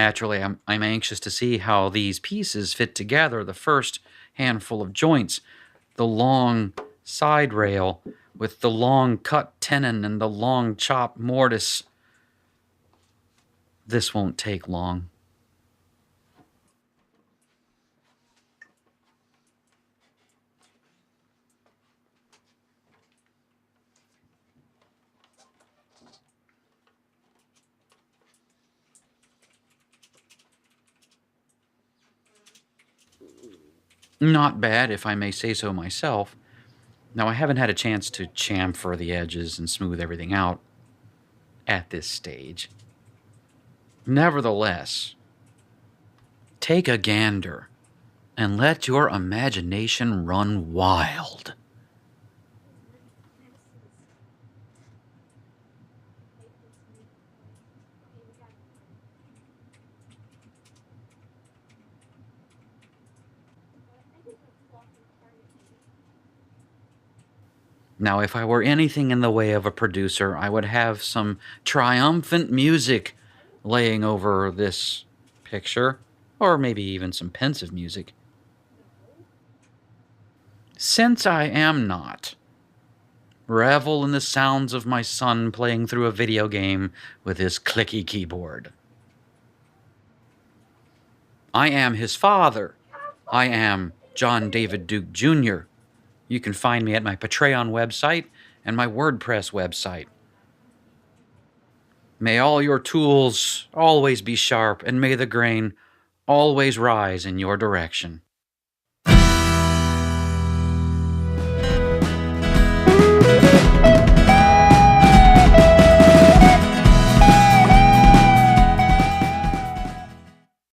Naturally, I'm anxious to see how these pieces fit together. The first handful of joints, the long side rail with the long cut tenon and the long chopped mortise. This won't take long. Not bad, if I may say so myself. Now, I haven't had a chance to chamfer the edges and smooth everything out at this stage. Nevertheless, take a gander and let your imagination run wild. Now, if I were anything in the way of a producer, I would have some triumphant music laying over this picture, or maybe even some pensive music. Since I am not, revel in the sounds of my son playing through a video game with his clicky keyboard. I am his father. I am John David Duke Jr. You can find me at my Patreon website and my WordPress website. May all your tools always be sharp, and may the grain always rise in your direction.